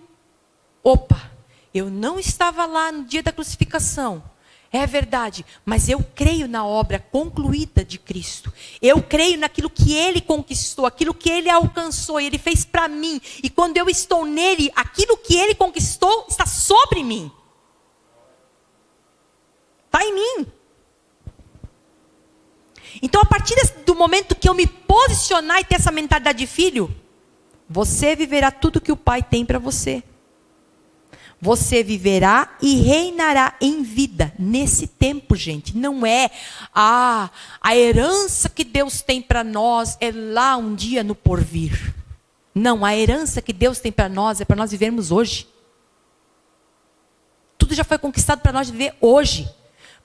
opa, eu não estava lá no dia da crucificação. É verdade, mas eu creio na obra concluída de Cristo. Eu creio naquilo que Ele conquistou, aquilo que Ele alcançou, e Ele fez para mim. E quando eu estou nele, aquilo que Ele conquistou está sobre mim. Está em mim. Então, a partir do momento que eu me posicionar e ter essa mentalidade de filho, você viverá tudo que o Pai tem para você. Você viverá e reinará em vida nesse tempo, gente. Não é a herança que Deus tem para nós é lá um dia no porvir. Não, a herança que Deus tem para nós é para nós vivermos hoje. Tudo já foi conquistado para nós viver hoje.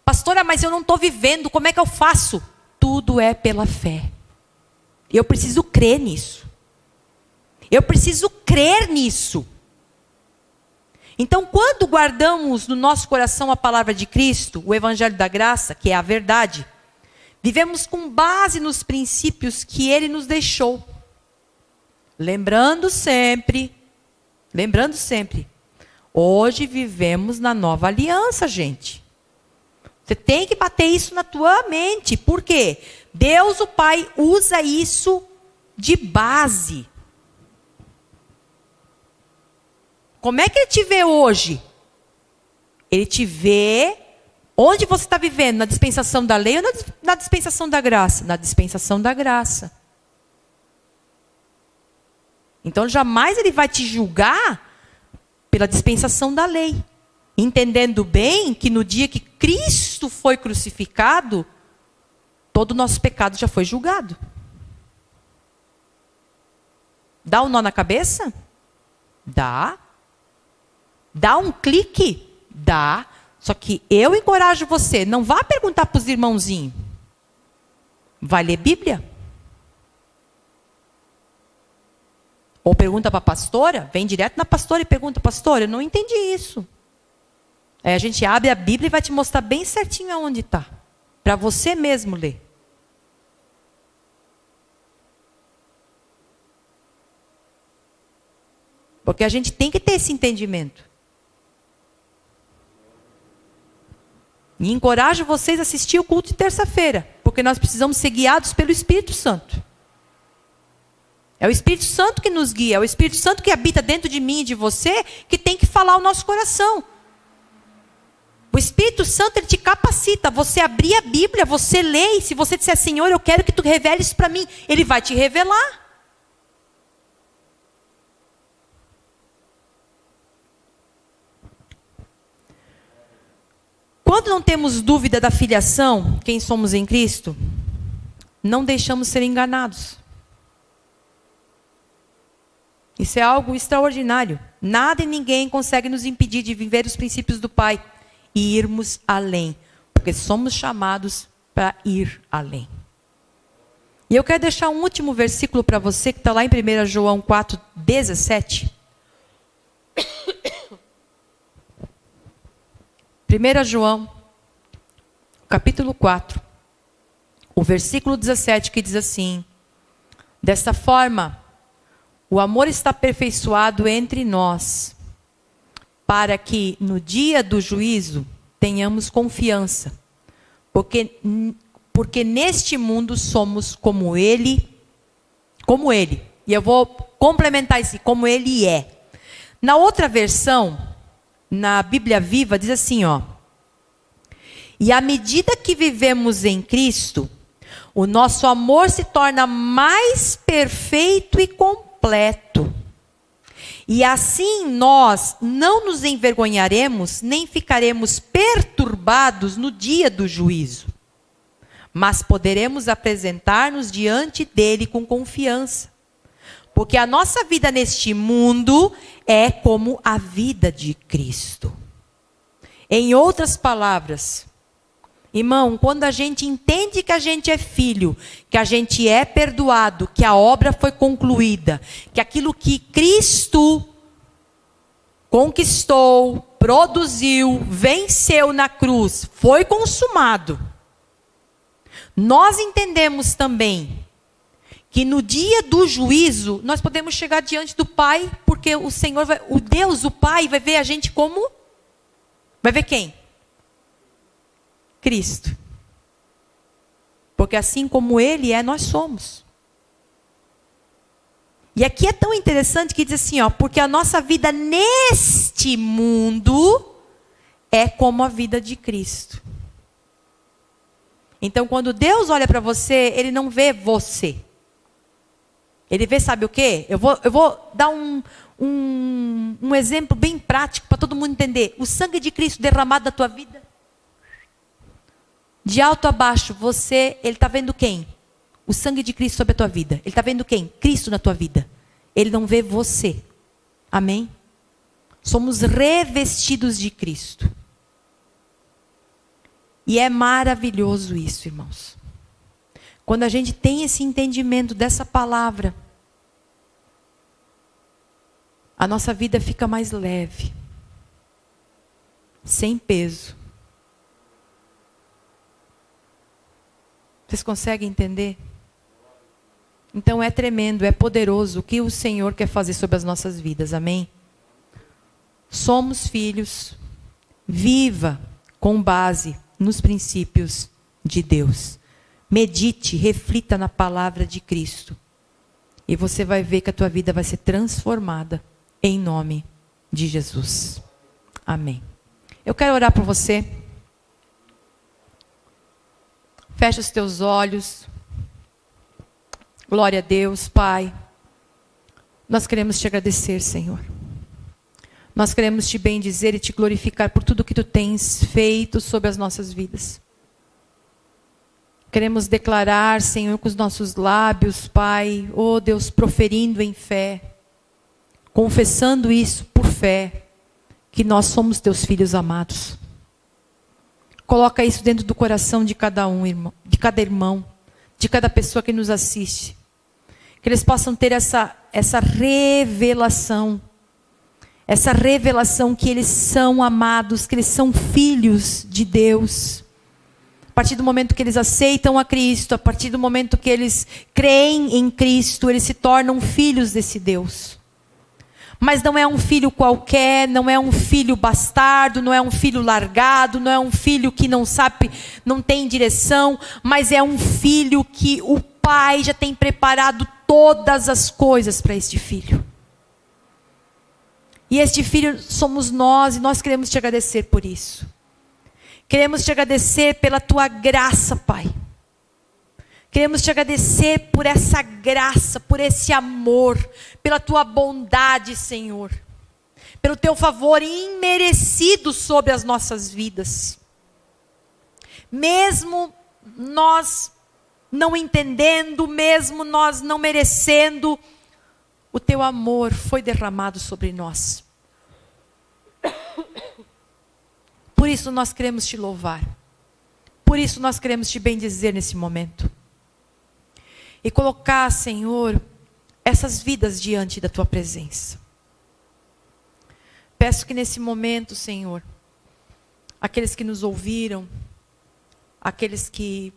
Pastora, mas eu não estou vivendo, como é que eu faço? Tudo é pela fé. Eu preciso crer nisso. Eu preciso crer nisso. Então, quando guardamos no nosso coração a palavra de Cristo, o Evangelho da Graça, que é a verdade, vivemos com base nos princípios que Ele nos deixou. Lembrando sempre, hoje vivemos na nova aliança, gente. Você tem que bater isso na tua mente. Por quê? Deus, o Pai, usa isso de base. Como é que Ele te vê hoje? Ele te vê onde você está vivendo, na dispensação da lei ou na dispensação da graça? Na dispensação da graça. Então jamais Ele vai te julgar pela dispensação da lei. Entendendo bem que no dia que Cristo foi crucificado, todo o nosso pecado já foi julgado. Dá um nó na cabeça? Dá. Dá um clique? Dá. Só que eu encorajo você, não vá perguntar para os irmãozinhos. Vai ler Bíblia. Ou pergunta para a pastora, vem direto na pastora e pergunta, pastora, eu não entendi isso. Aí a gente abre a Bíblia e vai te mostrar bem certinho aonde está. Para você mesmo ler. Porque a gente tem que ter esse entendimento. E encorajo vocês a assistir o culto de terça-feira, porque nós precisamos ser guiados pelo Espírito Santo. É o Espírito Santo que nos guia, é o Espírito Santo que habita dentro de mim e de você, que tem que falar o nosso coração. O Espírito Santo, ele te capacita, você abrir a Bíblia, você lê, e se você disser, Senhor, eu quero que tu revele isso para mim, ele vai te revelar. Quando não temos dúvida da filiação, quem somos em Cristo, não deixamos ser enganados. Isso é algo extraordinário. Nada e ninguém consegue nos impedir de viver os princípios do Pai e irmos além, porque somos chamados para ir além. E eu quero deixar um último versículo para você, que está lá em 1 João 4,17. 1 João, capítulo 4, o versículo 17, que diz assim: desta forma, o amor está aperfeiçoado entre nós, para que no dia do juízo tenhamos confiança, porque neste mundo somos como ele, e eu vou complementar isso, como ele é. Na outra versão, na Bíblia Viva, diz assim, ó: e à medida que vivemos em Cristo, o nosso amor se torna mais perfeito e completo. E assim nós não nos envergonharemos, nem ficaremos perturbados no dia do juízo, mas poderemos apresentar-nos diante dele com confiança, porque a nossa vida neste mundo é como a vida de Cristo. Em outras palavras, irmão, quando a gente entende que a gente é filho, que a gente é perdoado, que a obra foi concluída, que aquilo que Cristo conquistou, produziu, venceu na cruz, foi consumado. Nós entendemos também que no dia do juízo, nós podemos chegar diante do Pai, porque o Senhor, o Deus, o Pai, vai ver a gente como? Vai ver quem? Cristo. Porque assim como Ele é, nós somos. E aqui é tão interessante que diz assim, ó, porque a nossa vida neste mundo é como a vida de Cristo. Então, quando Deus olha para você, Ele não vê você. Ele vê, sabe o quê? Eu vou dar um exemplo bem prático para todo mundo entender. O sangue de Cristo derramado na tua vida. De alto a baixo, ele está vendo quem? O sangue de Cristo sobre a tua vida. Ele está vendo quem? Cristo na tua vida. Ele não vê você. Amém? Somos revestidos de Cristo. E é maravilhoso isso, irmãos. Quando a gente tem esse entendimento dessa palavra, a nossa vida fica mais leve, sem peso. Vocês conseguem entender? Então é tremendo, é poderoso o que o Senhor quer fazer sobre as nossas vidas, amém? Somos filhos, viva com base nos princípios de Deus. Medite, reflita na palavra de Cristo. E você vai ver que a tua vida vai ser transformada em nome de Jesus. Amém. Eu quero orar por você. Fecha os teus olhos. Glória a Deus, Pai. Nós queremos te agradecer, Senhor. Nós queremos te bendizer e te glorificar por tudo que tu tens feito sobre as nossas vidas. Queremos declarar, Senhor, com os nossos lábios, Pai, oh Deus, proferindo em fé, confessando isso por fé, que nós somos teus filhos amados. Coloca isso dentro do coração de cada um, irmão, de cada irmão, de cada pessoa que nos assiste. Que eles possam ter essa revelação que eles são amados, que eles são filhos de Deus. A partir do momento que eles aceitam a Cristo, a partir do momento que eles creem em Cristo, eles se tornam filhos desse Deus. Mas não é um filho qualquer, não é um filho bastardo, não é um filho largado, não é um filho que não sabe, não tem direção, mas é um filho que o pai já tem preparado todas as coisas para este filho. E este filho somos nós, e nós queremos te agradecer por isso. Queremos te agradecer pela tua graça, Pai. Queremos te agradecer por essa graça, por esse amor, pela tua bondade, Senhor. Pelo teu favor imerecido sobre as nossas vidas. Mesmo nós não entendendo, mesmo nós não merecendo, o teu amor foi derramado sobre nós. Por isso nós queremos te louvar. Por isso nós queremos te bendizer nesse momento. E colocar, Senhor, essas vidas diante da tua presença. Peço que nesse momento, Senhor, aqueles que nos ouviram, aqueles que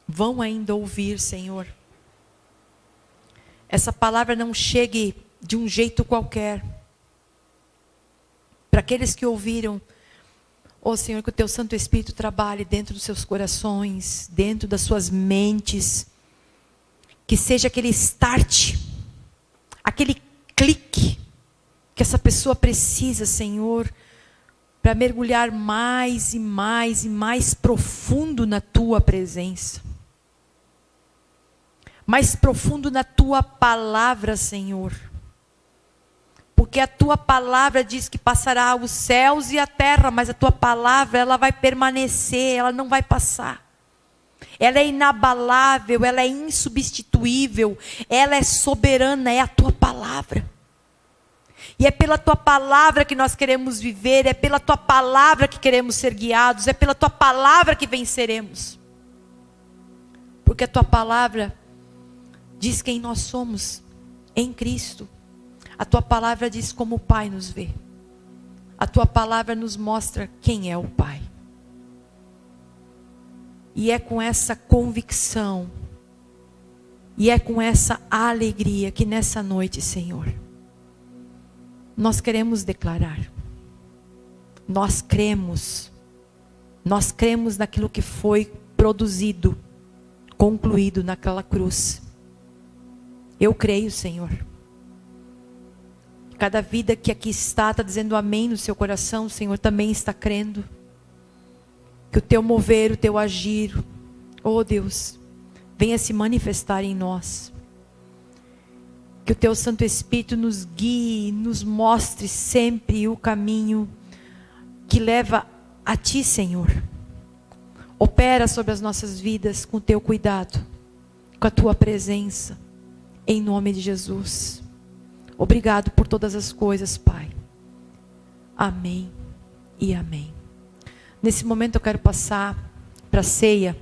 vão ainda ouvir, Senhor, essa palavra não chegue de um jeito qualquer. Para aqueles que ouviram, ó Senhor, que o teu Santo Espírito trabalhe dentro dos seus corações, dentro das suas mentes, que seja aquele start, aquele clique que essa pessoa precisa, Senhor, para mergulhar mais e mais e mais profundo na tua presença. Mais profundo na tua palavra, Senhor. Porque a tua palavra diz que passará os céus e a terra, mas a tua palavra, ela vai permanecer, ela não vai passar. Ela é inabalável, ela é insubstituível, ela é soberana, é a tua palavra. E é pela tua palavra que nós queremos viver, é pela tua palavra que queremos ser guiados, é pela tua palavra que venceremos. Porque a tua palavra diz quem nós somos em Cristo. A tua palavra diz como o Pai nos vê. A tua palavra nos mostra quem é o Pai. E é com essa convicção, e é com essa alegria que nessa noite, Senhor, nós queremos declarar. Nós cremos naquilo que foi produzido, concluído naquela cruz. Eu creio, Senhor. Cada vida que aqui está dizendo amém no seu coração, o Senhor também está crendo. Que o teu mover, o teu agir, oh Deus, venha se manifestar em nós. Que o teu Santo Espírito nos guie, nos mostre sempre o caminho que leva a ti, Senhor. Opera sobre as nossas vidas com o teu cuidado, com a tua presença, em nome de Jesus. Obrigado por todas as coisas, Pai. Amém e amém. Nesse momento eu quero passar para a ceia.